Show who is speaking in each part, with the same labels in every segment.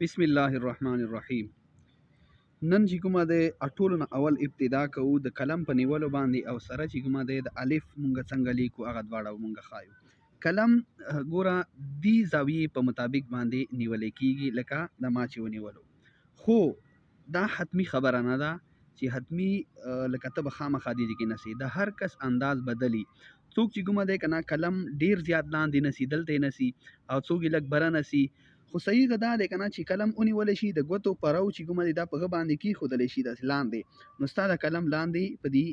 Speaker 1: بسم الله الرحمن الرحیم. نن چې کومه د ټولو نه اول ابتدا کوو د قلم په نیولو باندې او سره چې کومه د الف مونږ څنګه لیکو هغه دواړه مونږ خایو. قلم ګوره دی زاویې په مطابق باندې نیول کیږي لکه د ما چې ونیولو، خو دا حتمی خبره نه ده چې حتمی لکه ته به خامخا دې کې نسی، د هر کس انداز بدلی. څوک چې کومه دی کنه قلم ډیر زیات لاندې نسی، دلته نسی، او څوک یې لږ بره نسی. خو صحیح دا دی کنه چې قلم ونیول شي د ګوتو پرو چې کومه دا په باندې کې خودل شي د لاندې، نو ستاسو قلم لاندې په دې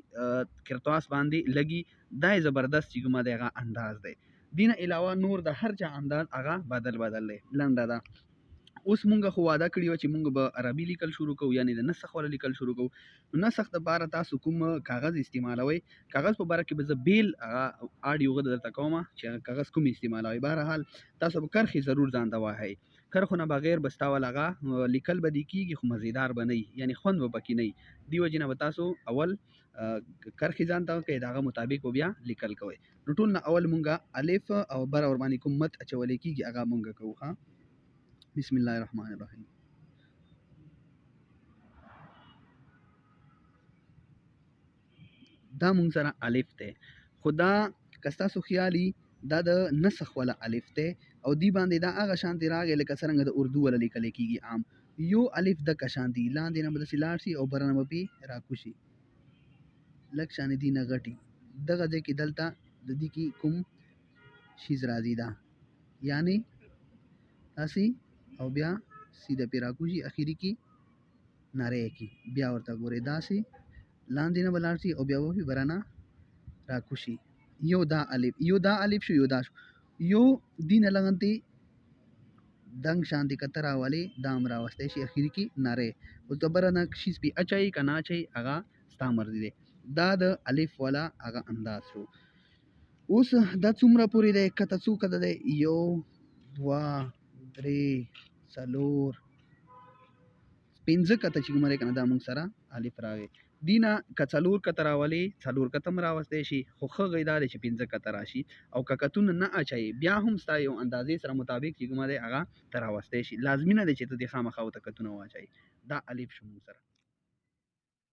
Speaker 1: کرتواس باندې لګي. دا زبردست چې کومه دغه انداز دی. دین علاوه نور د هر چا انداز هغه بدل دی. لنډه ده. اوس مونږ خو وعده کړی و چې مونږ به عربي لیکل شروع کوو، یعنی د نسخ ول لیکل شروع کوو. نو نسخ د بار تاسو کوم کاغذ استعمالوي، کاغذ په باره کې به زه بیل اډیو غو درته کوم چې کاغذ کوم استعمالوي. بهرحال تاسو به کرخي ضرور ځان دا وایي، کرخو نه بغیر بستاول هغه لیکل به دي کیږي، خو مزیدار به نه وي، یعنی خوند به پکې نه وي. دی وجه نه به تاسو اول کرخي ځان ته کوي، دغه مطابق بیا لیکل کوي. نو ټول نه اول مونږه الف او بر اور باندې کوم مت اچول کیږي هغه مونږ کوو. ها، بسم الله الرحمن الرحیم. دا مونږ سره الف ته، خدا کستا سو خیالي دا د نسخ ولا الف ته، او دی باندې دا هغه شانتی راغی لکه څنګه د اردو ولا لیکل کیږي عام. یو الف د کشانتی لاندې نه بدل لارسي او برنه پی راکوشي لک شان دی نه غټي دغه د کې دلته د دې کې کوم شیز راځي دا، یعنی اسی او بیا سیده پی راکوشي اخیری کې ناره کې بیا ورته ګوري داسي لاندې نه بلارسي او بیا وفي برنه راکوشي. یو دا الف شو، یو دا شو، یو دین لغنتی دنګ شانتی کتر والی دام راوسته شي اخیری کې ناره او تبرنه شیز پی اچای کنا اچای هغه ستا مرضی دی. دا د الف والا هغه انداز شو. اوس دا څومره پوری دی کته څو کته دی؟ یو دوا درې څلور پنځه کته چې کومه کنه دا مونږ سره الف راغی. دینا کڅلور کته راولي څلور کته مراوسته شي، خو خو غیدا چې پنځه کته راشي او ککتون نه اچي بیا هم ستا یو اندازې سره مطابق چې کومه دی هغه تراوسته شي. لازمي نه دی چې ته د خامخا او تکتونه واچي. دا الف شو مونږ سره.